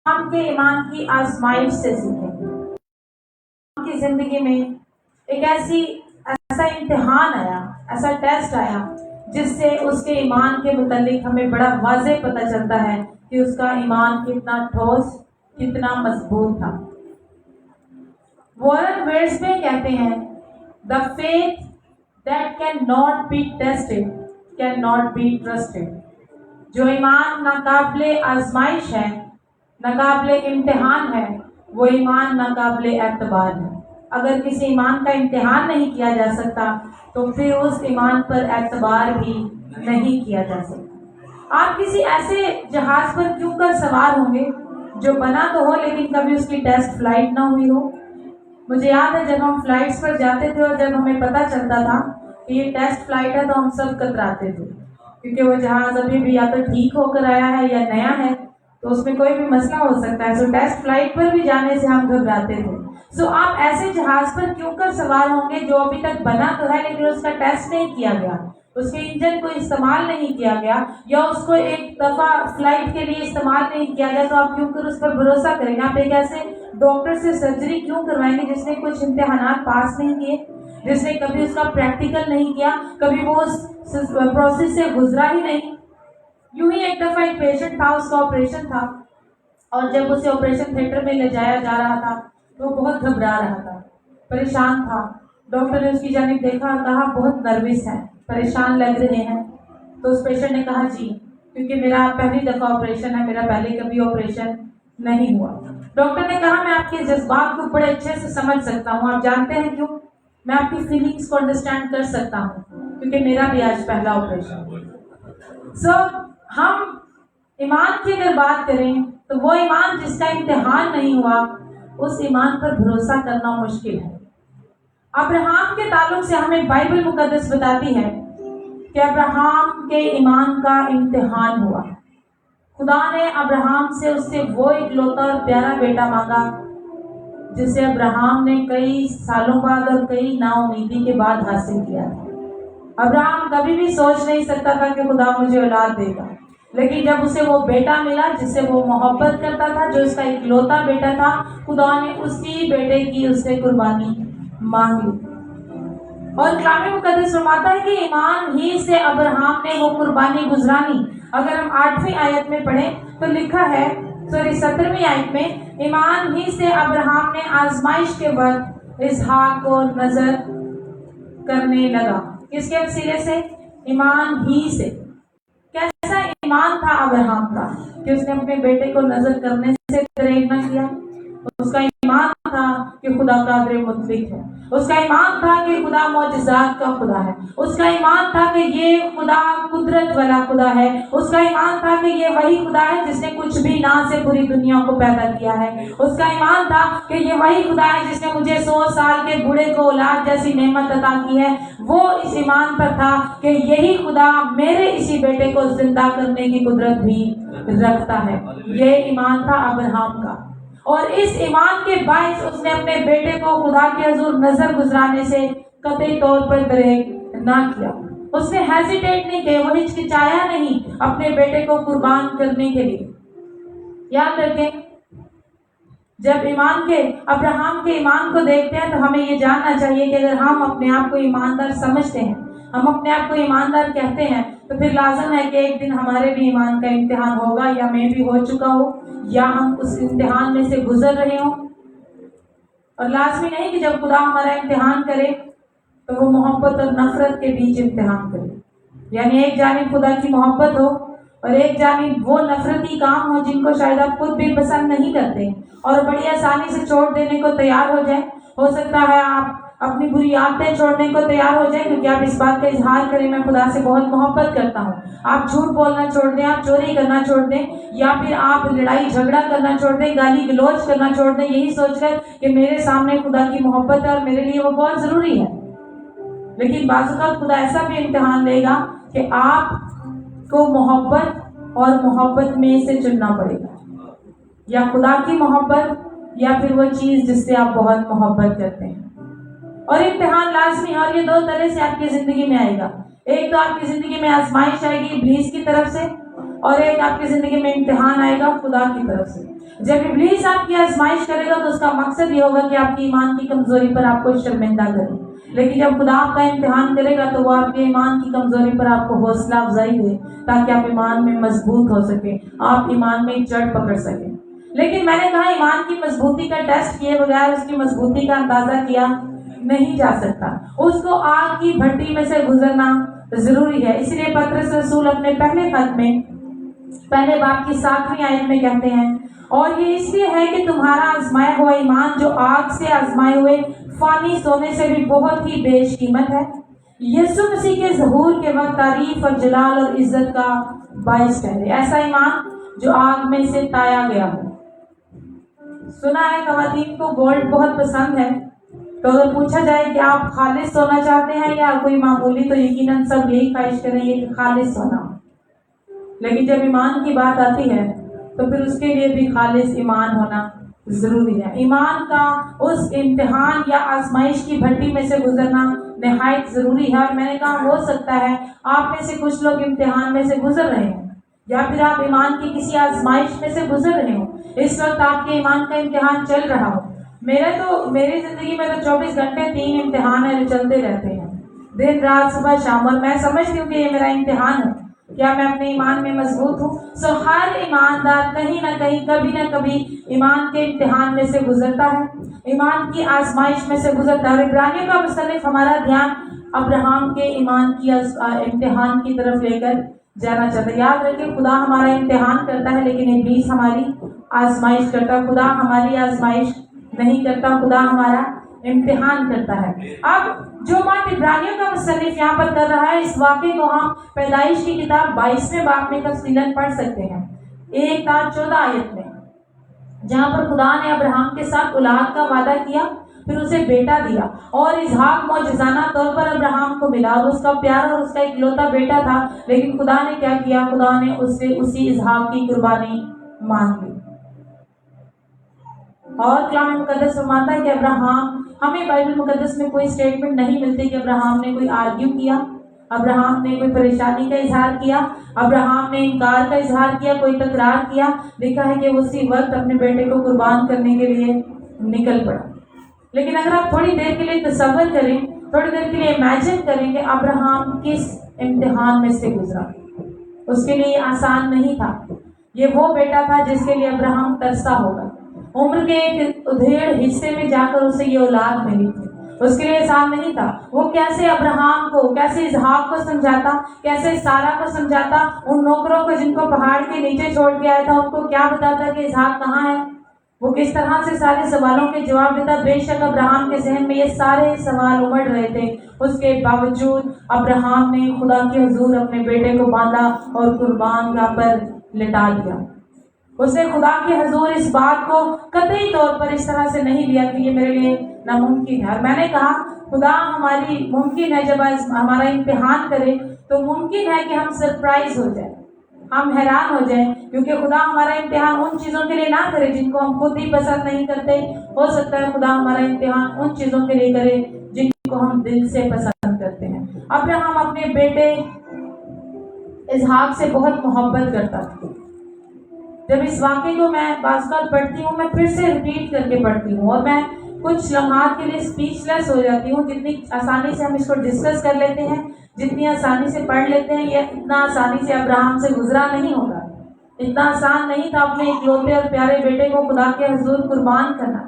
ہم کے ایمان کی آزمائش سے سیکھیں۔ ہم کی زندگی میں ایک ایسا امتحان آیا، ایسا ٹیسٹ آیا جس سے اس کے ایمان کے متعلق ہمیں بڑا واضح پتہ چلتا ہے کہ اس کا ایمان کتنا ٹھوس، کتنا مضبوط تھا۔ وارن ویرسبے کہتے ہیں The faith that cannot be tested cannot be trusted۔ جو ایمان ناقابل آزمائش ہے، ناقابل امتحان ہے، وہ ایمان ناقابل اعتبار ہے۔ اگر کسی ایمان کا امتحان نہیں کیا جا سکتا تو پھر اس ایمان پر اعتبار بھی نہیں کیا جا سکتا۔ آپ کسی ایسے جہاز پر کیوں کر سوار ہوں گے جو بنا تو ہو لیکن کبھی اس کی ٹیسٹ فلائٹ نہ ہوئی ہو؟ مجھے یاد ہے جب ہم فلائٹس پر جاتے تھے اور جب ہمیں پتہ چلتا تھا کہ یہ ٹیسٹ فلائٹ ہے تو ہم سب کتراتے تھے، کیونکہ وہ جہاز ابھی بھی یا تو ٹھیک ہو کر آیا ہے یا نیا ہے، تو اس میں کوئی بھی مسئلہ ہو سکتا ہے۔ سو ٹیسٹ فلائٹ پر بھی جانے سے ہم گھبراتے تھے۔ سو آپ ایسے جہاز پر کیوں کر سوار ہوں گے جو ابھی تک بنا تو ہے لیکن اس کا ٹیسٹ نہیں کیا گیا، اس کے انجن کو استعمال نہیں کیا گیا یا اس کو ایک دفعہ فلائٹ کے لیے استعمال نہیں کیا گیا، تو آپ کیوں کر اس پر بھروسہ کریں گے؟ آپ ایک ایسے ڈاکٹر سے سرجری کیوں کروائیں گے جس نے کچھ امتحانات پاس نہیں کیے، جس نے کبھی اس کا پریکٹیکل نہیں کیا، کبھی وہ اس پروسیس سے گزرا ہی نہیں؟ یوں ہی ایک دفعہ ایک پیشنٹ تھا، اس کا آپریشن تھا، اور جب اسے آپریشن تھیٹر میں لے جایا جا رہا تھا تو وہ بہت گھبرا رہا تھا، پریشان تھا۔ ڈاکٹر نے اس کی جانب دیکھا اور کہا بہت نروس ہے، پریشان لگ رہے ہیں۔ تو اس پیشنٹ نے کہا جی، کیونکہ میرا پہلی دفعہ آپریشن ہے، میرا پہلے کبھی آپریشن نہیں ہوا۔ ڈاکٹر نے کہا میں آپ کے جذبات کو بڑے اچھے سے سمجھ سکتا ہوں، آپ جانتے ہیں کیوں؟ میں آپ کی فیلنگس کو انڈرسٹینڈ کر سکتا ہوں کیونکہ میرا بھی آج پہلا آپریشن۔ ہم ایمان کی اگر بات کریں تو وہ ایمان جس کا امتحان نہیں ہوا، اس ایمان پر بھروسہ کرنا مشکل ہے۔ ابراہیم کے تعلق سے ہمیں بائبل مقدس بتاتی ہے کہ ابراہیم کے ایمان کا امتحان ہوا۔ خدا نے ابراہیم سے وہ اکلوتا اور پیارا بیٹا مانگا جسے ابراہیم نے کئی سالوں بعد اور کئی نا امیدی کے بعد حاصل کیا تھا۔ ابراہیم کبھی بھی سوچ نہیں سکتا تھا کہ خدا مجھے اولاد دے گا، لیکن جب اسے وہ بیٹا ملا جس سے وہ محبت کرتا تھا، جو اس کا اکلوتا بیٹا تھا، خدا نے اسی بیٹے کی اس سے قربانی مانگی۔ اور کلام مقدس فرماتا ہے کہ ایمان ہی سے ابراہیم نے وہ قربانی گزرانی۔ اگر ہم 8ویں آیت میں پڑھیں تو لکھا ہے 17ویں آیت میں، ایمان ہی سے ابراہیم نے آزمائش کے وقت اسحاق کو نظر کرنے لگا۔ کس کے وسیلے سے؟ ایمان ہی سے۔ کیسا ایمان تھا ابراہیم کا کہ اس نے اپنے بیٹے کو نظر کرنے سے گریز نہ کیا؟ اس کا ایمان تھا کہ خدا قادر مطلق ہے، اس کا ایمان تھا کہ خدا معجزات کا خدا ہے، اس کا ایمان تھا کہ یہ خدا قدرت والا خدا ہے، اس کا ایمان تھا کہ یہ وہی خدا ہے جس نے کچھ بھی نہ سے پوری دنیا کو پیدا کیا ہے، اس کا ایمان تھا کہ یہ وہی خدا ہے جس نے مجھے 100 سال کے بوڑھے کو اولاد جیسی نعمت عطا کی ہے۔ وہ اس ایمان پر تھا کہ یہی خدا میرے اسی بیٹے کو زندہ کرنے کی قدرت بھی رکھتا ہے۔ یہ ایمان تھا ابراہیم کا، اور اس ایمان کے باعث اس نے اپنے بیٹے کو خدا کے حضور نظر گزرانے سے قطعی طور پر دریغ نہ کیا۔ اس نے ہیزیٹیٹ نہیں کیا، وہ ہچکچایا نہیں اپنے بیٹے کو قربان کرنے کے لیے۔ یاد رکھیں، جب ابراہیم کے ایمان کو دیکھتے ہیں تو ہمیں یہ جاننا چاہیے کہ اگر ہم اپنے آپ کو ایماندار سمجھتے ہیں، ہم اپنے آپ کو ایماندار کہتے ہیں، تو پھر لازم ہے کہ ایک دن ہمارے بھی ایمان کا امتحان ہوگا، یا میں بھی ہو چکا ہوں، یا ہم اس امتحان میں سے گزر رہے ہوں۔ اور لازمی نہیں کہ جب خدا ہمارا امتحان کرے تو وہ محبت اور نفرت کے بیچ امتحان کرے، یعنی ایک جانب خدا کی محبت ہو اور ایک جانب وہ نفرتی کام ہو جن کو شاید آپ خود بھی پسند نہیں کرتے اور بڑی آسانی سے چھوڑ دینے کو تیار ہو جائیں۔ ہو سکتا ہے آپ اپنی بری عادتیں چھوڑنے کو تیار ہو جائیں کیونکہ آپ اس بات کا اظہار کریں میں خدا سے بہت محبت کرتا ہوں۔ آپ جھوٹ بولنا چھوڑ دیں، آپ چوری کرنا چھوڑ دیں، یا پھر آپ لڑائی جھگڑا کرنا چھوڑ دیں، گالی گلوچ کرنا چھوڑ دیں، یہی سوچ کر کہ میرے سامنے خدا کی محبت ہے اور میرے لیے وہ بہت ضروری ہے۔ لیکن بعض اوقات خدا ایسا بھی امتحان لے گا کہ آپ کو محبت اور محبت میں سے چننا پڑے گا، یا خدا کی محبت یا پھر وہ چیز جس سے آپ بہت محبت کرتے ہیں۔ اور امتحان لازمی ہے، اور یہ دو طرح سے آپ کی زندگی میں آئے گا۔ ایک تو آپ کی زندگی میں آزمائش آئے گی ابلیس کی طرف سے، اور ایک آپ کی زندگی میں امتحان آئے گا خدا کی طرف سے. جب ابلیس آپ کی آزمائش کرے گا تو اس کا مقصد یہ ہوگا کہ آپ کی ایمان کی کمزوری پر آپ کو شرمندہ کرے. لیکن جب خدا آپ کا امتحان کرے گا تو وہ آپ کے ایمان کی کمزوری پر آپ کو حوصلہ افزائی دے تاکہ آپ ایمان میں مضبوط ہو سکیں, آپ ایمان میں جڑ پکڑ سکیں. لیکن میں نے کہا ایمان کی مضبوطی کا ٹیسٹ کیے بغیر اس کی مضبوطی کا اندازہ کیا نہیں جا سکتا. اس کو آگ کی بھٹی میں سے گزرنا ضروری ہے. اس لیے پطرس رسول اپنے پہلے خط میں پہلے باب کی 7ویں آیت میں کہتے ہیں, اور یہ اس لیے ہے کہ تمہارا آزمایا ہوا ایمان جو آگ سے آزمائے ہوئے فانی سونے سے بھی بہت ہی بیش قیمت ہے, یسوع مسیح کے ظہور کے وقت تعریف اور جلال اور عزت کا باعث ٹھہرے. ایسا ایمان جو آگ میں سے تایا گیا ہو. سنا ہے خواتین کو گولڈ بہت پسند ہے, تو اگر پوچھا جائے کہ آپ خالص سونا چاہتے ہیں یا کوئی معمولی, تو یقیناً سب یہی خواہش کریں گے کہ خالص سونا. لیکن جب ایمان کی بات آتی ہے تو پھر اس کے لیے بھی خالص ایمان ہونا ضروری ہے. ایمان کا اس امتحان یا آزمائش کی بھٹی میں سے گزرنا نہایت ضروری ہے. اور میں نے کہا ہو سکتا ہے آپ میں سے کچھ لوگ امتحان میں سے گزر رہے ہوں, یا پھر آپ ایمان کی کسی آزمائش میں سے گزر رہے ہوں. اس وقت آپ کے ایمان کا امتحان چل رہا ہو. میری زندگی میں تو 24 گھنٹے 3 امتحان ہیں جو چلتے رہتے ہیں, دن رات صبح شام, اور میں سمجھتی ہوں کہ یہ میرا امتحان ہے, کیا میں اپنے ایمان میں مضبوط ہوں. ہر ایماندار کہیں نہ کہیں کبھی نہ کبھی ایمان کے امتحان میں سے گزرتا ہے, ایمان کی آزمائش میں سے گزرتا ہے. اور عبرانیوں کا مصنف ہمارا دھیان ابراہم کے ایمان کی امتحان کی طرف لے کر جانا چاہتا ہے. یاد رکھیں خدا ہمارا امتحان کرتا ہے لیکن ابلیس ہماری آزمائش کرتا ہے. خدا ہماری آزمائش نہیں کرتا, خدا ہمارا امتحان کرتا ہے. اب جو بات عبرانیوں کا مصنف یہاں پر کر رہا ہے, اس واقعے کو ہم پیدائش کی کتاب 22ویں باب میں تفصیلاً پڑھ سکتے ہیں. 1 تا 14 آیت میں, جہاں پر خدا نے ابراہم کے ساتھ اولاد کا وعدہ کیا, پھر اسے بیٹا دیا, اور اسحاق معجزانہ طور پر ابراہم کو ملا, اور اس کا پیارا اور اس کا اکلوتا بیٹا تھا. لیکن خدا نے کیا کیا, خدا نے اس سے اسی اسحاق کی قربانی مانگ لی. اور کلام مقدس فرماتا ہے کہ ابراہم, ہمیں بائبل مقدس میں کوئی اسٹیٹمنٹ نہیں ملتی کہ ابراہم نے کوئی آرگیو کیا, ابراہم نے کوئی پریشانی کا اظہار کیا, ابراہم نے انکار کا اظہار کیا, کوئی تکرار کیا. لکھا ہے کہ وہ اسی وقت اپنے بیٹے کو قربان کرنے کے لیے نکل پڑا. لیکن اگر آپ تھوڑی دیر کے لیے تصور کریں, تھوڑی دیر کے لیے امیجن کریں کہ ابراہم کس امتحان میں سے گزرا. اس کے لیے یہ آسان نہیں تھا. یہ وہ بیٹا تھا جس کے لیے ابراہم ترسا ہوگا. عمر کے ایک ادھیڑ حصے میں جا کر اسے یہ اولاد ملی تھی. اس کے لیے آسان نہیں تھا. وہ کیسے ابراہم کو, کیسے اسحاق کو سمجھاتا, کیسے سارا کو سمجھاتا, ان نوکروں کو جن کو پہاڑ کے نیچے چھوڑ کے آیا تھا ان کو کیا بتاتا کہ اسحاق کہاں ہے. وہ کس طرح سے سارے سوالوں کے جواب دیتا. بے شک ابراہم کے ذہن میں یہ سارے سوال امڑ رہے تھے. اس کے باوجود ابراہم نے خدا کے حضور اپنے بیٹے کو باندھا اور قربان گاہ پر لٹا دیا. اس نے خدا کے حضور اس بات کو قطعی طور پر اس طرح سے نہیں لیا کہ یہ میرے لیے ناممکن ہے. اور میں نے کہا خدا ہماری ممکن ہے جب ہمارا امتحان کرے تو ممکن ہے کہ ہم سرپرائز ہو جائیں, ہم حیران ہو جائیں, کیونکہ خدا ہمارا امتحان ان چیزوں کے لیے نہ کرے جن کو ہم خود ہی پسند نہیں کرتے. ہو سکتا ہے خدا ہمارا امتحان ان چیزوں کے لیے کرے جن کو ہم دل سے پسند کرتے ہیں. ابراہم اپنے بیٹے اسحاق سے بہت محبت کرتا تھا. جب اس واقعے کو میں بعض بار پڑھتی ہوں, میں پھر سے ریپیٹ کر کے پڑھتی ہوں, اور میں کچھ لمحات کے لیے اسپیچ لیس ہو جاتی ہوں. جتنی آسانی سے ہم اس کو ڈسکس کر لیتے ہیں, جتنی آسانی سے پڑھ لیتے ہیں, یہ اتنا آسانی سے ابراہم سے گزرا نہیں ہوگا. اتنا آسان نہیں تھا اپنے اکلوتے اور پیارے بیٹے کو خدا کے حضور قربان کرنا.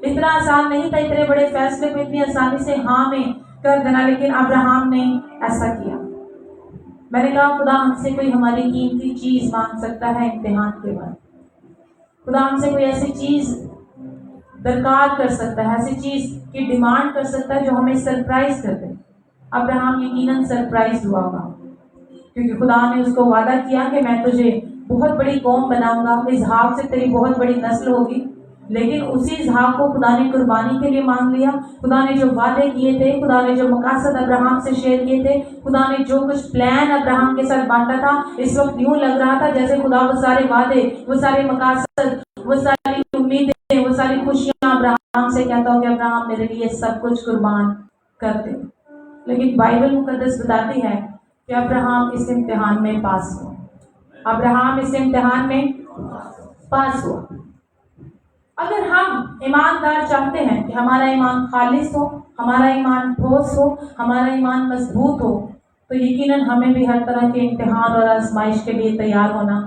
اتنا آسان نہیں تھا اتنے بڑے فیصلے کو اتنی آسانی سے ہاں میں کر دینا. لیکن ابراہم نے ایسا کیا. میں نے کہا خدا ہم سے کوئی ہماری قیمتی چیز مانگ سکتا ہے امتحان کے بعد. خدا ہم سے کوئی ایسی چیز درکار کر سکتا ہے, ایسی چیز کی ڈیمانڈ کر سکتا ہے جو ہمیں سرپرائز کر دے. ابراہم یقیناً سرپرائز ہوا ہوگا, کیونکہ خدا نے اس کو وعدہ کیا کہ میں تجھے بہت بڑی قوم بناؤں گا, اسحاق سے تیری بہت بڑی نسل ہوگی. لیکن اسی اسحاق کو خدا نے قربانی کے لیے مانگ لیا. خدا نے جو وعدے کیے تھے, خدا نے جو مقاصد ابراہم سے شیئر کیے تھے, خدا نے جو کچھ پلان ابراہم کے ساتھ بانٹا تھا, اس وقت یوں لگ رہا تھا جیسے خدا وہ سارے وعدے, وہ سارے مقاصد, وہ ساری امیدیں, وہ ساری خوشیاں ابراہم سے کہتا ہو کہ ابراہم میرے لیے سب کچھ قربان کر دے. لیکن بائبل مقدس بتاتی ہے کہ ابراہم اس امتحان میں پاس ہوا. ابراہم اس امتحان میں پاس ہوا۔ اگر ہم ایماندار چاہتے ہیں کہ ہمارا ایمان خالص ہو، ہمارا ایمان ٹھوس ہو، ہمارا ایمان مضبوط ہو، تو یقیناً ہمیں بھی ہر طرح کے امتحان اور آزمائش کے لیے تیار ہونا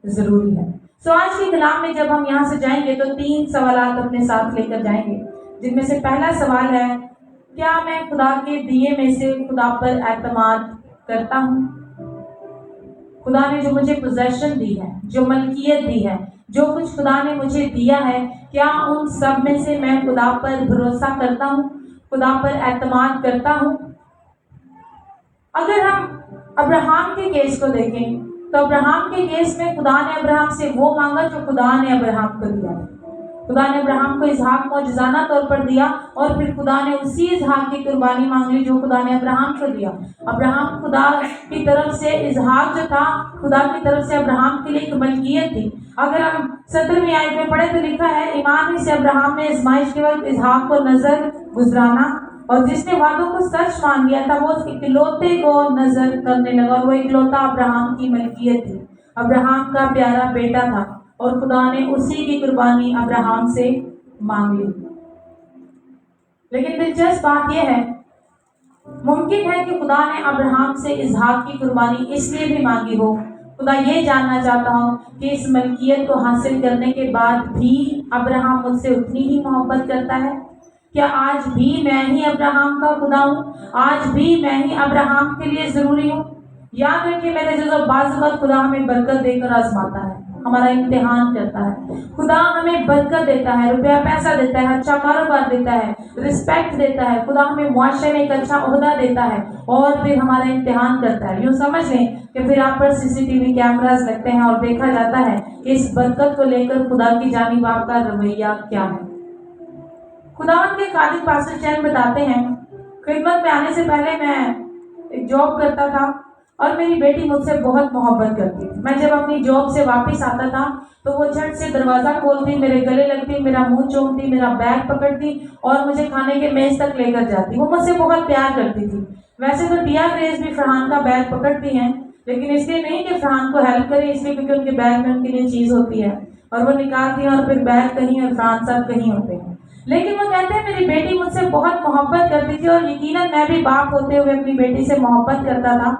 ضروری ہے۔ آج کے کلام میں جب ہم یہاں سے جائیں گے تو 3 سوالات اپنے ساتھ لے کر جائیں گے، جن میں سے پہلا سوال ہے، کیا میں خدا کے دیے میں سے خدا پر اعتماد کرتا ہوں؟ خدا نے جو مجھے پوزیشن دی ہے، جو ملکیت دی ہے، جو کچھ خدا نے مجھے دیا ہے، کیا ان سب میں سے میں خدا پر بھروسہ کرتا ہوں، خدا پر اعتماد کرتا ہوں؟ اگر ہم ابراہم کے کیس کو دیکھیں تو ابراہم کے کیس میں خدا نے ابراہم سے وہ مانگا جو خدا نے ابراہم کو دیا۔ خدا نے ابراہم کو اسحاق معجزانہ طور پر دیا، اور پھر خدا نے اسی اسحاق کی قربانی مانگ لی جو خدا نے ابراہم کو دیا۔ ابراہم خدا کی طرف سے، اسحاق جو تھا خدا کی طرف سے ابراہم کے لیے ایک ملکیت تھی۔ اگر ہم 17ویں آیت میں پڑھیں تو لکھا ہے، ایمان ہی سے ابراہم نے آزمائش کے وقت اسحاق کو نظر گزرانا، اور جس نے وعدوں کو سچ مان لیا تھا وہ اس اکلوتے کو نظر کرنے لگا، اور وہ اکلوتا ابراہم کی ملکیت تھی، ابراہم کا پیارا بیٹا تھا، اور خدا نے اسی کی قربانی ابراہم سے مانگ لی۔ لیکن دلچسپ بات یہ ہے، ممکن ہے کہ خدا نے ابراہم سے اسحاق کی قربانی اس لیے بھی مانگی ہو، خدا یہ جاننا چاہتا ہوں کہ اس ملکیت کو حاصل کرنے کے بعد بھی ابراہم مجھ سے اتنی ہی محبت کرتا ہے۔ کیا آج بھی میں ہی ابراہم کا خدا ہوں؟ آج بھی میں ہی ابراہم کے لیے ضروری ہوں؟ یاد رکھیے میرے جو بعض وقت خدا ہمیں برکت دے کر آزماتا ہے، ہمارا امتحان کرتا ہے۔ خدا ہمیں برکت دیتا ہے، روپیہ پیسہ دیتا ہے، اچھا کاروبار دیتا ہے، رسپیکٹ دیتا ہے، خدا ہمیں معاشرے میں ایک اچھا عہدہ دیتا ہے، اور پھر ہمارا امتحان کرتا ہے۔ یوں سمجھ لیں کہ پھر آپ پر CCTV کیمراز لگتے ہیں اور دیکھا جاتا ہے کہ اس برکت کو لے کر خدا کی جانب آپ کا رویہ کیا ہے۔ خدا کے خادم پاسٹر چین بتاتے ہیں، خدمت میں آنے سے پہلے میں ایک جاب کرتا تھا، اور میری بیٹی مجھ سے بہت محبت کرتی تھی۔ میں جب اپنی جاب سے واپس آتا تھا تو وہ جھٹ سے دروازہ کھولتی، میرے گلے لگتی، میرا منہ چومتی، میرا بیگ پکڑتی اور مجھے کھانے کے میز تک لے کر جاتی۔ وہ مجھ سے بہت پیار کرتی تھی۔ ویسے تو ٹیا گریس بھی فرحان کا بیگ پکڑتی ہیں، لیکن اس لیے نہیں کہ فرحان کو ہیلپ کرے، اس لیے کیونکہ ان کے بیگ میں ان کے لیے چیز ہوتی ہے، اور وہ نکالتی ہیں، اور پھر بیگ کہیں اور فرحان صاحب کہیں ہوتے ہیں۔ لیکن وہ کہتے ہیں میری بیٹی مجھ سے بہت محبت کرتی تھی، اور یقیناً میں بھی باپ ہوتے ہوئے اپنی بیٹی سے محبت کرتا تھا۔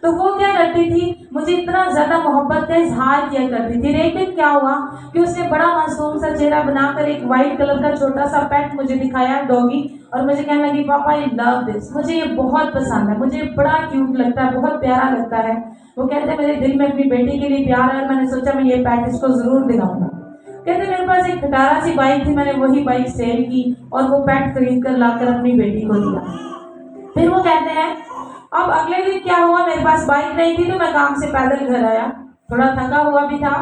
تو وہ کیا کرتی تھی، مجھے اتنا زیادہ محبت کا اظہار کیا کرتی تھی۔ ایک دن کیا ہوا کہ اس نے بڑا معصوم سا چہرہ بنا کر ایک وائٹ کلر کا چھوٹا سا پیٹ مجھے دکھایا، ڈوگی، اور مجھے کہنے لگی، پاپا آئی لو دس، مجھے یہ بہت پسند ہے، مجھے بڑا کیوٹ لگتا ہے، بہت پیارا لگتا ہے۔ وہ کہتے ہیں میرے دل میں اپنی بیٹی کے لیے پیار ہے، اور میں نے سوچا میں یہ پیٹ اس کو ضرور دلاؤں گا۔ کہتے میرے پاس ایک کھٹارا سی بائک تھی، میں نے وہی بائک سیل کی اور وہ پیٹ خرید کر لا کر اپنی بیٹی کو دیا۔ پھر وہ کہتے ہیں اب اگلے دن کیا ہوا، میرے پاس بائک نہیں تھی تو میں کام سے پیدل گھر آیا، تھوڑا تھکا ہوا بھی تھا،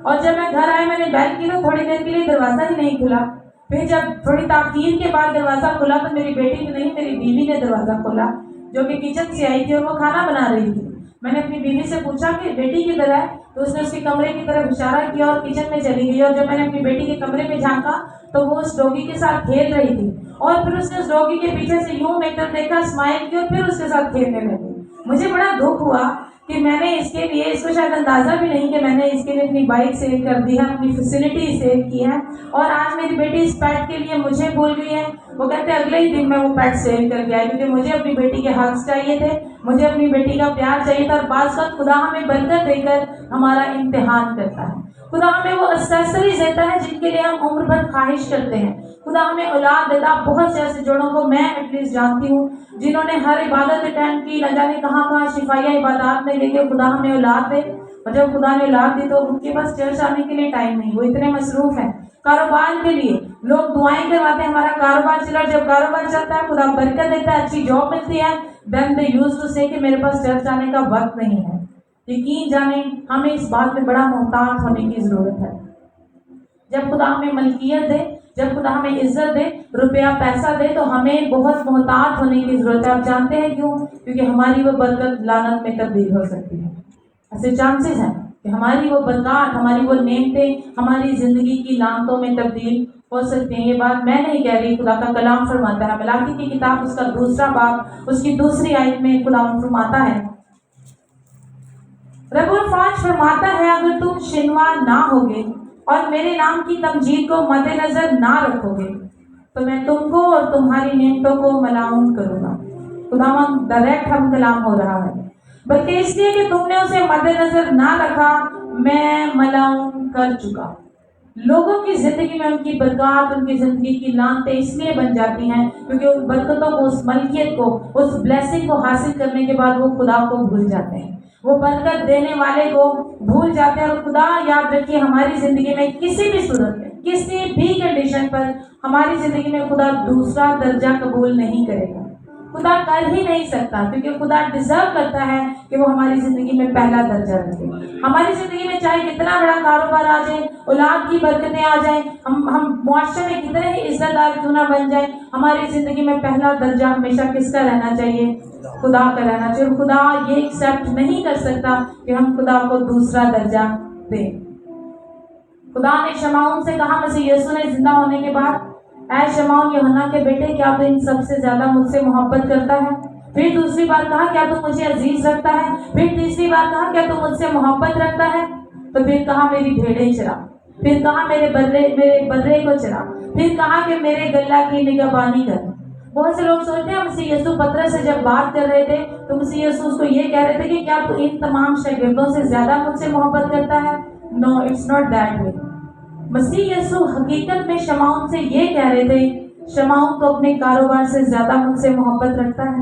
اور جب میں گھر آیا میں نے بیل کی تو تھوڑی دیر کے لیے دروازہ ہی نہیں کھلا۔ پھر جب تھوڑی تاخیر کے بعد دروازہ کھلا تو میری بیٹی نے نہیں، میری بیوی نے دروازہ کھولا، جو کہ کچن سے آئی تھی اور وہ کھانا بنا رہی تھی۔ میں نے اپنی بیوی سے پوچھا کہ بیٹی کدھر ہے، تو اس نے اس کے کمرے کی طرف اشارہ کیا اور کچن میں چلی گئی، اور جب میں نے اپنی بیٹی کے کمرے میں جھانکا تو وہ اس ڈوگی کے ساتھ کھیل رہی تھی، اور پھر اس نے اس ڈوگی کے پیچھے سے یوں ایک طرف دیکھا، اسمائل کی، اور پھر اس کے ساتھ کھیلنے لگی۔ مجھے بڑا دکھ ہوا کہ میں نے اس کے لیے، اس کو شاید اندازہ بھی نہیں کہ میں نے اس کے لیے اپنی بائک سیل کر دی ہے، اپنی فیسلٹی سیل کی ہے، اور آج میری بیٹی اس پیٹ کے لیے مجھے بھول گئی ہے۔ وہ کہتے ہیں اگلے ہی دن میں وہ پیٹ سیل کر کے آئی، کیونکہ مجھے اپنی بیٹی کے حق چاہیے تھے، مجھے اپنی بیٹی کا پیار چاہیے تھا۔ اور بعض وقت خدا ہمیں برکت دے کر ہمارا امتحان کرتا ہے، خدا ہمیں وہ ایکسیسریز دیتا ہے جن کے لیے ہم عمر بھر خواہش کرتے ہیں، خدا ہمیں اولاد دیتا۔ بہت سے ایسے جوڑوں کو میں ایٹ لیسٹ جانتی ہوں جنہوں نے ہر عبادت اٹینڈ کی، نہ جانے کہاں کہاں شفائیہ عبادات میں لے کے خدا ہمیں اولاد دے، اور جب خدا نے اولاد دی تو ان کے پاس چرچ آنے کے لیے ٹائم نہیں، وہ اتنے مصروف ہیں۔ کاروبار کے لیے لوگ دعائیں کرواتے ہیں ہمارا کاروبار چلا، اور جب کاروبار چلتا ہے خدا برکت دیتا ہے، اچھی جاب ملتی ہے، then they used to say کہ میرے پاس چرچ آنے کا وقت نہیں ہے۔ یقین جانیں ہمیں اس بات میں بڑا محتاط ہونے کی ضرورت ہے۔ جب خدا ہمیں ملکیت دے، جب خدا ہمیں عزت دے، روپیہ پیسہ دے، تو ہمیں بہت محتاط ہونے کی ضرورت ہے۔ آپ جانتے ہیں کیوں؟ کیونکہ ہماری وہ برکت لعنت میں تبدیل ہو سکتی ہے۔ ایسے چانسز ہیں کہ ہماری وہ برکات، ہماری وہ نعمتیں ہماری زندگی کی لعنتوں میں تبدیل ہو سکتی ہیں۔ یہ بات میں نہیں کہہ رہی، خدا کا کلام فرماتا ہے۔ ملاکی کی کتاب اس کا 2 باب اس کی 2 آیت میں خدا فرماتا ہے، رب الفاظ فرماتا ہے اگر تم شنوا نہ ہوگے اور میرے نام کی تمجید کو مد نظر نہ رکھو گے تو میں تم کو اور تمہاری نعمتوں کو ملعون کروں گا۔ خداوند ڈائریکٹ ہم کلام ہو رہا ہے، بلکہ اس لیے کہ تم نے اسے مد نظر نہ رکھا میں ملعون کر چکا۔ لوگوں کی زندگی میں ان کی برکات، ان کی زندگی کی لعنتیں اس لیے بن جاتی ہیں کیونکہ ان برکتوں کو، اس ملکیت کو، اس بلیسنگ کو حاصل کرنے کے بعد وہ خدا کو بھول جاتے ہیں، وہ برکت دینے والے کو بھول جاتے ہیں۔ اور خدا یاد رکھیے ہماری زندگی میں کسی بھی صورت میں، کسی بھی کنڈیشن پر ہماری زندگی میں خدا دوسرا درجہ قبول نہیں کرے گا، خدا کر ہی نہیں سکتا، کیونکہ خدا ڈیزرو کرتا ہے کہ وہ ہماری زندگی میں پہلا درجہ رکھے۔ ہماری زندگی میں چاہے کتنا بڑا کاروبار آ جائے، اولاد کی برکتیں آ جائیں، ہم معاشرے میں کتنے ہی عزت دار کیوں نہ بن جائیں، ہماری زندگی میں پہلا درجہ ہمیشہ کس کا رہنا چاہیے؟ خدا کا رہنا چاہیے۔ خدا یہ ایکسیپٹ نہیں کر سکتا کہ ہم خدا کو دوسرا درجہ دیں۔ خدا نے شمعون سے کہا، مسیح یسوع نے زندہ ہونے کے بعد، اے شمعون یوحنا کے بیٹے کیا تو ان سب سے زیادہ مجھ سے محبت کرتا ہے؟ پھر دوسری بار کہا کیا تو مجھے عزیز رکھتا ہے؟ پھر تیسری بار کہا کیا تو مجھ سے محبت رکھتا ہے؟ تو پھر کہا میری بھیڑیں چرا، پھر کہا میرے بدرے کو چرا، پھر کہا کہ میرے گلہ کی نگہبانی کر۔ بہت سے لوگ سوچتے ہیں مسیح یسوع پطرس سے جب بات کر رہے تھے تو مسیح یسوع اس کو یہ کہہ رہے تھے کہ کیا تو ان تمام شاگردوں سے زیادہ مجھ سے محبت کرتا ہے؟ نو، اٹس ناٹ دیٹ وے۔ مسیح یسوع حقیقت میں شمعون سے یہ کہہ رہے تھے، شمعون تو اپنے کاروبار سے زیادہ مجھ سے محبت رکھتا ہے،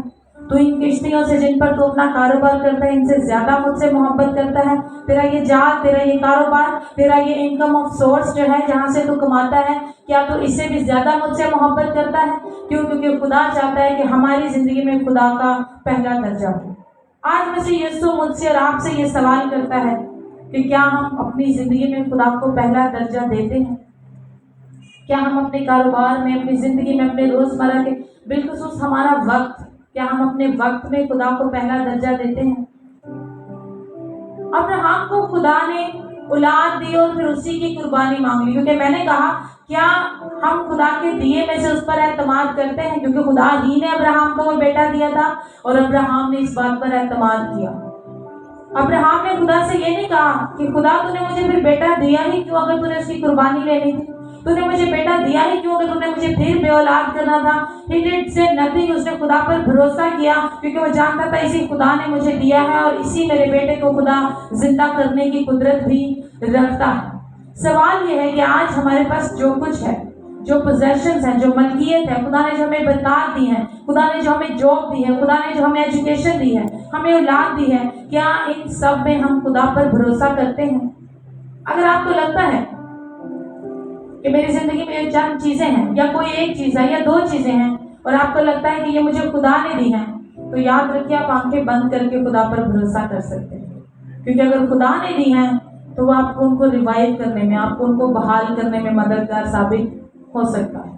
تو ان کشتیوں سے جن پر تو اپنا کاروبار کرتا ہے ان سے زیادہ مجھ سے محبت کرتا ہے، تیرا یہ جال، تیرا یہ کاروبار، تیرا یہ انکم آف سورس جو ہے جہاں سے تو کماتا ہے، کیا تو اس سے بھی زیادہ مجھ سے محبت کرتا ہے؟ کیوں؟ کیونکہ خدا چاہتا ہے کہ ہماری زندگی میں خدا کا پہلا درجہ ہو۔ آج مسیح یسوع مجھ سے اور آپ سے یہ سوال کرتا ہے کہ کیا ہم اپنی زندگی میں خدا کو پہلا درجہ دیتے ہیں؟ کیا ہم اپنے کاروبار میں، اپنی زندگی میں، اپنے روزمرہ کے بالخصوص ہمارا وقت، کیا ہم اپنے وقت میں خدا کو پہلا درجہ دیتے ہیں؟ ابراہیم کو خدا نے اولاد دی اور پھر اسی کی قربانی مانگ لی، کیونکہ میں نے کہا کیا ہم خدا کے دیے میں سے اس پر اعتماد کرتے ہیں؟ کیونکہ خدا ہی نے ابراہیم کو وہ بیٹا دیا تھا اور ابراہیم نے اس بات پر اعتماد کیا۔ ابراہیم نے خدا سے یہ نہیں کہا کہ خدا تو نے مجھے پھر بیٹا دیا ہی کیوں اگر تو نے اس کی قربانی لینی تھی، تو نے مجھے بیٹا دیا ہی کیوں اگر تو نے مجھے پھر بے اولاد کرنا تھا۔ He did say nothing، اس نے خدا پر بھروسہ کیا کیونکہ وہ جانتا تھا اسی خدا نے مجھے دیا ہے اور اسی میرے بیٹے کو خدا زندہ کرنے کی قدرت بھی رکھتا ہے۔ سوال یہ ہے کہ آج ہمارے پاس جو کچھ ہے، جو پوزیشنز ہیں، جو ملکیت ہے، خدا نے جو ہمیں برکات دی ہے، خدا نے جو ہمیں جاب دی ہے، خدا نے جو ہمیں ایجوکیشن دی ہے، ہمیں اولاد دی ہے، کیا ان سب میں ہم خدا پر بھروسہ کرتے ہیں؟ اگر آپ کو لگتا ہے کہ میری زندگی میں یہ چند چیزیں ہیں یا کوئی ایک چیز ہے یا دو چیزیں ہیں اور آپ کو لگتا ہے کہ یہ مجھے خدا نے دی ہیں، تو یاد رکھیے آپ آنکھیں بند کر کے خدا پر بھروسہ کر سکتے ہیں، کیونکہ اگر خدا نے دی ہیں تو وہ آپ کو ان کو ریوائیو کرنے میں، آپ کو ان کو بحال کرنے میں مددگار ثابت ہو سکتا ہے۔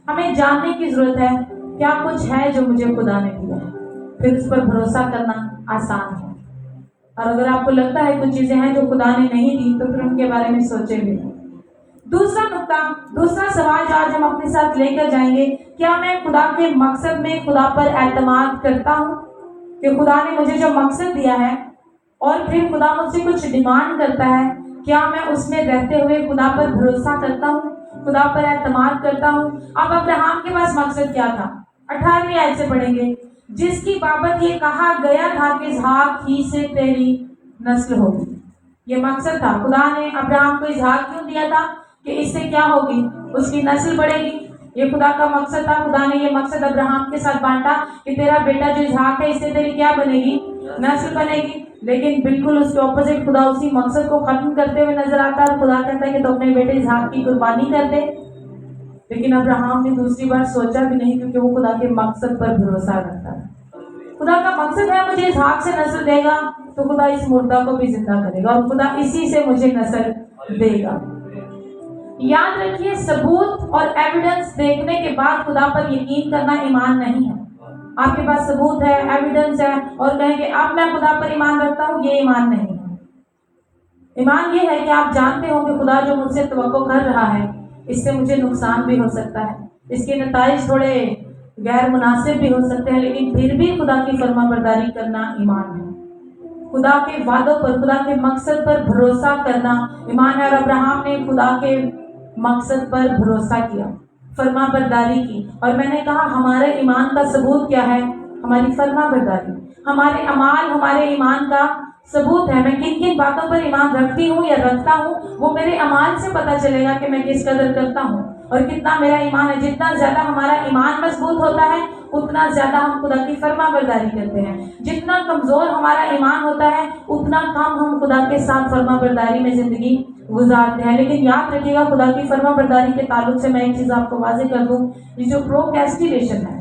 ہمیں جاننے کی ضرورت ہے کیا کچھ ہے جو مجھے خدا نے دیا ہے، پھر اس پر بھروسہ کرنا آسان ہے۔ اور اگر آپ کو لگتا ہے کچھ چیزیں ہیں جو خدا نے نہیں دی تو پھر ان کے بارے میں سوچیں بھی۔ دوسرا نقطہ، دوسرا سوال جو آج ہم اپنے ساتھ لے کر جائیں گے، کیا میں خدا کے مقصد میں خدا پر اعتماد کرتا ہوں کہ خدا نے مجھے جو مقصد دیا ہے اور پھر خدا مجھ سے کچھ ڈیمانڈ کرتا ہے، کیا میں اس میں رہتے ہوئے خدا پر بھروسہ کرتا ہوں، خدا پر اعتماد کرتا ہوں؟ اب ابراہیم کے پاس مقصد کیا تھا؟ 18ویں آیت سے پڑھیں گے، جس کی بابت یہ کہا گیا تھا کہ اسحاق ہی سے تیری نسل ہوگی۔ یہ مقصد تھا، خدا نے ابراہیم کو اسحاق کیوں دیا تھا؟ کہ اس سے کیا ہوگی؟ اس کی نسل بڑھے گی۔ یہ خدا کا مقصد تھا۔ خدا نے یہ مقصد ابراہیم کے ساتھ بانٹا کہ تیرا بیٹا جو اسحاق ہے اس سے تیری کیا بنے گی؟ نسل بنے گی۔ لیکن بالکل اس کے اپوزٹ خدا اسی مقصد کو ختم کرتے ہوئے نظر آتا ہے اور خدا کہتا ہے کہ تو اپنے بیٹے اسحاق کی قربانی کر دے۔ لیکن ابراہیم نے دوسری بار سوچا بھی نہیں کیونکہ وہ خدا کے مقصد پر بھروسہ رکھتا ہے۔ خدا کا مقصد ہے مجھے اسحاق سے نسل دے گا تو خدا اس مردہ کو بھی زندہ کرے گا اور خدا اسی سے مجھے نسل دے گا۔ یاد رکھیے ثبوت اور ایویڈنس دیکھنے کے بعد خدا پر یقین کرنا ایمان نہیں ہے۔ آپ کے پاس ثبوت ہے، ایویڈنس ہے اور کہیں کہ اب میں خدا پر ایمان رکھتا ہوں، یہ ایمان نہیں ہے۔ ایمان یہ ہے کہ آپ جانتے ہو کہ خدا جو مجھ سے توقع کر رہا ہے اس سے مجھے نقصان بھی ہو سکتا ہے، اس کے نتائج تھوڑے غیر مناسب بھی ہو سکتے ہیں، لیکن پھر بھی خدا کی فرما برداری کرنا ایمان ہے۔ خدا کے وعدوں پر، خدا کے مقصد پر بھروسہ کرنا ایمان ہے. اور ابراہم نے خدا کے مقصد پر بھروسہ کیا، فرما برداری کی. اور میں نے کہا ہمارے ایمان کا ثبوت کیا ہے؟ ہماری فرما برداری. ہمارے اعمال ہمارے ایمان کا ثبوت ہے. میں کن کن باتوں پر ایمان رکھتی ہوں یا رکھتا ہوں، وہ میرے اعمال سے پتہ چلے گا کہ میں کس قدر کرتا ہوں اور کتنا میرا ایمان ہے. جتنا زیادہ ہمارا ایمان مضبوط ہوتا ہے اتنا زیادہ ہم خدا کی فرما برداری کرتے ہیں. جتنا کمزور ہمارا ایمان ہوتا ہے اتنا کم ہم خدا کے ساتھ فرما برداری میں زندگی گزارتے ہیں. لیکن یاد رکھیے گا خدا کی فرما برداری کے تعلق سے میں ایک چیز آپ کو واضح کر دوں، یہ جو پروکریسٹینیشن ہے،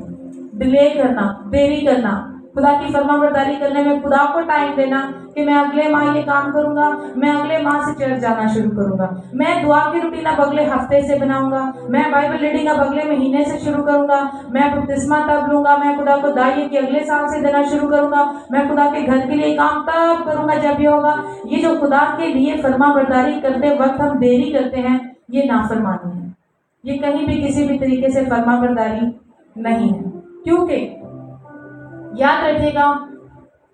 ڈیلے کرنا، دیری کرنا، خدا کی فرما برداری کرنے میں خدا کو ٹائم دینا کہ میں اگلے ماہ یہ کام کروں گا، میں اگلے ماہ سے چرچ جانا شروع کروں گا، میں دعا کی روٹین اب اگلے ہفتے سے بناؤں گا، میں بائبل ریڈنگ اب اگلے مہینے سے شروع کروں گا، میں بپتسمہ تب لوں گا، میں خدا کو دائی کی اگلے سال سے دینا شروع کروں گا، میں خدا کے گھر کے لیے کام تب کروں گا جب یہ ہوگا. یہ جو خدا کے لیے فرما برداری کرتے وقت ہم دیری کرتے ہیں، یہ نافرمانی ہے. یہ کہیں بھی کسی بھی طریقے سے فرما برداری نہیں ہے. کیونکہ یاد رکھیے گا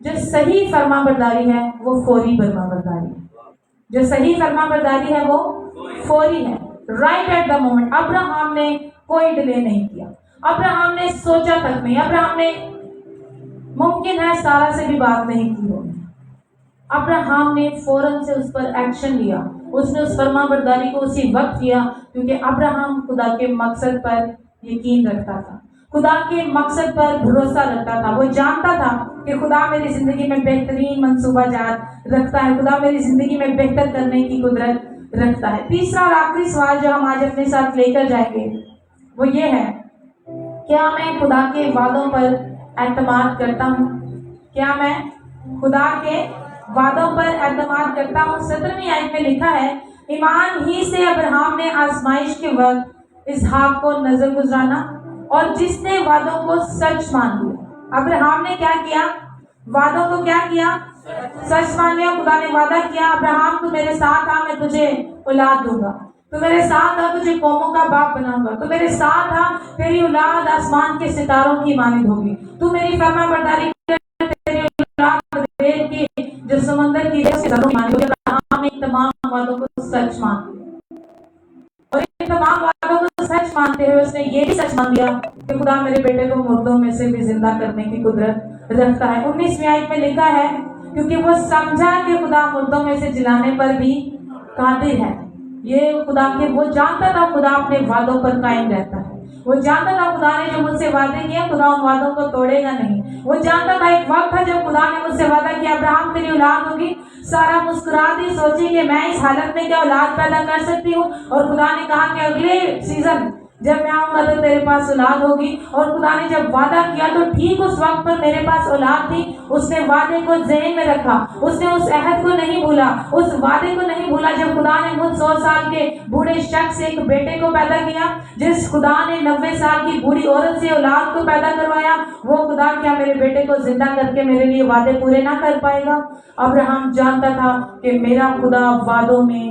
جو صحیح فرما برداری ہے وہ فوری فرما برداری ہے. جو صحیح فرما برداری ہے وہ فوری ہے، right at the moment. Abraham نے کوئی ڈیلے نہیں کیا، ابراہم نے سوچا تک نہیں، ابراہم نے ممکن ہے سارا سے بھی بات نہیں کی ہوگی، ابراہم نے فوراً سے اس پر ایکشن لیا. اس نے اس فرما برداری کو اسی وقت کیا کیونکہ ابراہم خدا کے مقصد پر یقین رکھتا تھا، خدا کے مقصد پر بھروسہ رکھتا تھا. وہ جانتا تھا کہ خدا میری زندگی میں بہترین منصوبہ جات رکھتا ہے، خدا میری زندگی میں بہتر کرنے کی قدرت رکھتا ہے. تیسرا اور آخری سوال جو ہم آج اپنے ساتھ لے کر جائیں گے وہ یہ ہے، کیا میں خدا کے وعدوں پر اعتماد کرتا ہوں؟ کیا میں خدا کے وعدوں پر اعتماد کرتا ہوں؟ 17ویں آیت میں لکھا ہے، ایمان ہی سے ابراہم نے آزمائش کے وقت اسحاق کو نظر گزرانا اور جس نے وعدوں کو سچ مان لیا. ابراہم نے کیا کیا؟ وعدوں کو کیا کیا؟ سچ مان لیا. خدا نے وعدہ کیا، ابراہم تو میرے ساتھ آ، میں تجھے اولاد دوں گا، تو میرے ساتھ آ، تجھے قوموں کا باپ بناؤں گا، تو میرے ساتھ آ، تیری اولاد آسمان کے ستاروں کی مانند ہوگی، تو میری فرما برداری تیری اولاد ریت کی جو سمندر کی ستاروں کی مانند ہوگی. ابراہم نے تمام وعدوں کو سچ مان لیا اور ان تمام وعدوں کو سچ مانتے ہوئے اس نے یہ بھی سچ مان لیا کہ خدا میرے بیٹے کو مردوں میں سے بھی زندہ کرنے کی قدرت رکھتا ہے. 19ویں آیت میں لکھا ہے، کیونکہ وہ سمجھا کہ خدا مردوں میں سے جلانے پر بھی قادر ہے. یہ خدا کے، وہ جانتا تھا خدا اپنے وعدوں پر قائم رہتا ہے. وہ جانتا تھا خدا نے جو مجھ سے وعدے کیا خدا ان وعدوں کو توڑے گا نہیں. وہ جانتا تھا ایک وقت تھا جب خدا نے مجھ سے وعدہ کیا ابراہم تیری اولاد ہوگی. سارا مسکرا دی، سوچی کہ میں اس حالت میں کیا اولاد پیدا کر سکتی ہوں، اور خدا نے کہا کہ اگلے سیزن جب میں آؤں گا تو تیرے پاس اولاد ہوگی. اور خدا نے جب وعدہ کیا تو ٹھیک اس وقت پر میرے پاس اولاد تھی. اس نے وعدے کو ذہن میں رکھا، اس نے اس عہد کو نہیں بھولا، اس وعدے کو نہیں بھولا. جب خدا نے مجھ 100 سال کے بوڑھے شخص سے ایک بیٹے کو پیدا کیا، جس خدا نے 90 سال کی بوڑھی عورت سے اولاد کو پیدا کروایا، وہ خدا کیا میرے بیٹے کو زندہ کر کے میرے لیے وعدے پورے نہ کر پائے گا؟ ابراہم جانتا تھا کہ میرا خدا وعدوں میں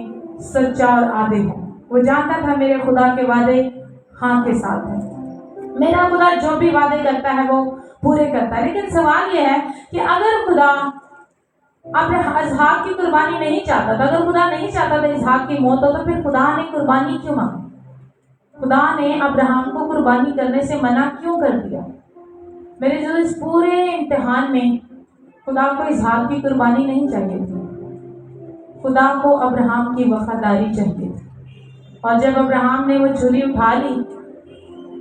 سچا اور عادل ہے. وہ جانتا تھا میرے خدا کے وعدے ہاں کے ساتھ ہے، میرا خدا جو بھی وعدے کرتا ہے وہ پورے کرتا ہے. لیکن سوال یہ ہے کہ اگر خدا اب اسحاق کی قربانی نہیں چاہتا تھا، اگر خدا نہیں چاہتا تھا اسحاق کی موت ہو، تو پھر خدا نے قربانی کیوں مانگی؟ خدا نے ابراہم کو قربانی کرنے سے منع کیوں کر دیا؟ میرے جو اس پورے امتحان میں خدا کو اسحاق کی قربانی نہیں چاہیے تھی، خدا کو ابراہم کی وفاداری چاہیے تھی. اور جب ابراہم نے وہ چھری اٹھا لی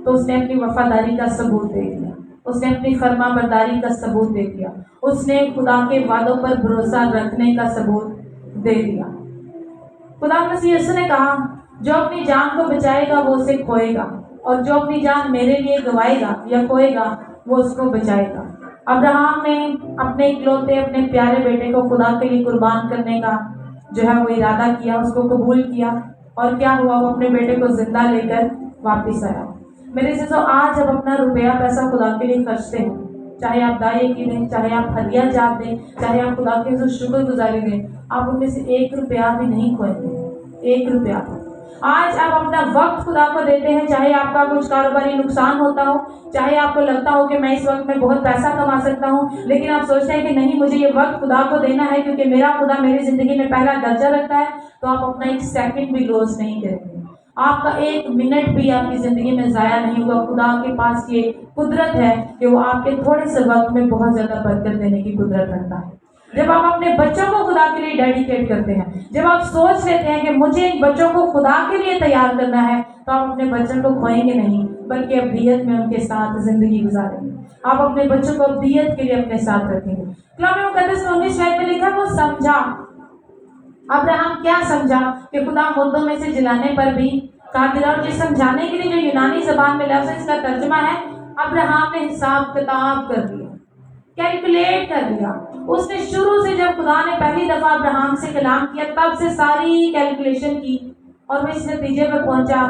تو اس نے اپنی وفاداری کا ثبوت دے دیا، اس نے اپنی فرما برداری کا ثبوت دے دیا، اس نے خدا کے وعدوں پر بھروسہ رکھنے کا ثبوت دے دیا. خدا مسیح یسوع نے کہا جو اپنی جان کو بچائے گا وہ اسے کھوئے گا، اور جو اپنی جان میرے لیے گوائے گا یا کھوئے گا وہ اس کو بچائے گا. ابراہم نے اپنے اکلوتے اپنے پیارے بیٹے کو خدا کے لیے قربان کرنے کا جو ہے وہ ارادہ کیا، اس کو قبول کیا، اور کیا ہوا؟ وہ اپنے بیٹے کو زندہ لے کر واپس آیا. میرے عزیزو، آج جب اپنا روپیہ پیسہ خدا کے لیے خرچتے ہیں، چاہے آپ دائیں کی دیں، چاہے آپ ہدیہ جات دیں، چاہے آپ خدا کے حضور شکر گزاری دیں، آپ ان میں سے 1 روپیہ بھی نہیں کھوئیں گے. 1 روپیہ. آج آپ اپنا وقت خدا کو دیتے ہیں، چاہے آپ کا کچھ کاروباری نقصان ہوتا ہو، چاہے آپ کو لگتا ہو کہ میں اس وقت میں بہت پیسہ کما سکتا ہوں، لیکن آپ سوچتے ہیں کہ نہیں، مجھے یہ وقت خدا کو دینا ہے کیونکہ میرا خدا میری زندگی میں پہلا درجہ رکھتا ہے، تو آپ اپنا ایک سیکنڈ بھی لوز نہیں کریں گے، آپ کا ایک منٹ بھی آپ کی زندگی میں ضائع نہیں ہوگا۔ خدا کے پاس یہ قدرت ہے کہ وہ آپ کے تھوڑے سے وقت میں بہت زیادہ برکت دینے کی قدرت رکھتا ہے۔ جب آپ اپنے بچوں کو خدا کے لیے ڈیڈیکیٹ کرتے ہیں، جب آپ سوچ لیتے ہیں کہ مجھے ان بچوں کو خدا کے لیے تیار کرنا ہے، تو آپ اپنے بچوں کو کھوئیں گے نہیں، بلکہ ابدیت میں ان کے ساتھ زندگی گزاریں گے۔ آپ اپنے بچوں کو ابدیت کے لیے اپنے ساتھ رکھیں گے۔ کلام مقدس میں 19 آیت میں لکھا، وہ سمجھا۔ ابراہم کیا سمجھا؟ کہ خدا مردوں میں سے جلانے پر بھی قادر ہے۔ اور یہ سمجھانے کے لیے جو یونانی زبان میں لفظ ہے، اس کا ترجمہ ہے ابراہم نے حساب کتاب کر لیا، کیلکولیٹ کر لیا۔ اس نے شروع سے، جب خدا نے پہلی دفعہ ابراہم سے کلام کیا، تب سے ساری کیلکولیشن کی، اور وہ اس نتیجے پر پہنچا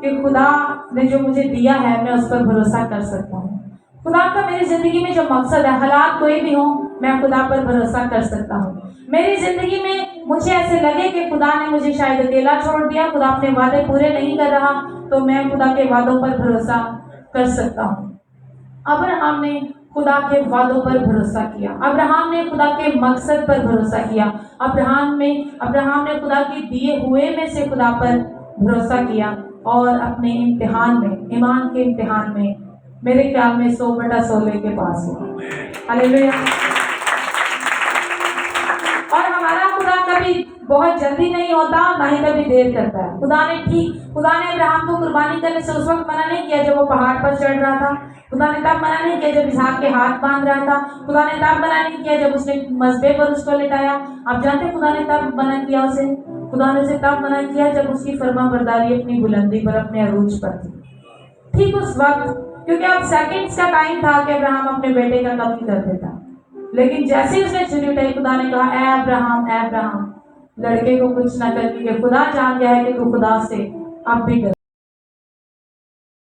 کہ خدا نے جو مجھے دیا ہے میں اس پر بھروسہ کر سکتا ہوں۔ خدا کا میری زندگی میں جو مقصد ہے، حالات کوئی بھی ہوں، میں خدا پر بھروسہ کر سکتا ہوں۔ میری زندگی میں مجھے ایسے لگے کہ خدا نے مجھے شاید اکیلا چھوڑ دیا، خدا اپنے وعدے پورے نہیں کر رہا، تو میں خدا کے وعدوں پر بھروسہ کر سکتا ہوں۔ ابراہم نے خدا کے وعدوں پر بھروسہ کیا، ابراہم نے خدا کے مقصد پر بھروسہ کیا، ابراہم نے خدا کے دیے ہوئے میں سے خدا پر بھروسہ کیا، اور اپنے امتحان میں، ایمان کے امتحان میں، میرے خیال میں 100/100 لے کے پاس ہوا۔ ہاللیلویا۔ اور ہمارا خدا کبھی بہت جلدی نہیں ہوتا، نہ ہی کبھی دیر کرتا ہے۔ خدا نے ابراہم کو قربانی کرنے سے اس وقت منع نہیں کیا جب وہ پہاڑ پر چڑھ رہا تھا، خدا نے تب منع نہیں کیا جب اسحاق کے ہاتھ باندھ رہا تھا، خدا نے تب منع نہیں کیا جب اس نے مذبح پر اس کو لٹایا۔ آپ جانتے ہیں خدا نے تب منع کیا اسے؟ خدا نے اسے تب منع کیا جب اس کی فرما برداری اپنی بلندی پر، اپنے عروج پر تھی، ٹھیک اس وقت، کیونکہ اب سیکنڈز کا ٹائم تھا کہ ابراہم اپنے بیٹے کا قتل کر دیتا۔ لیکن جیسے ہی اس نے چھری اٹھائی، خدا نے کہا، اے ابراہم، اے ابراہم، لڑکے کو کچھ نہ کر، کیونکہ خدا جان گیا ہے کہ تو خدا سے اب بھی ڈر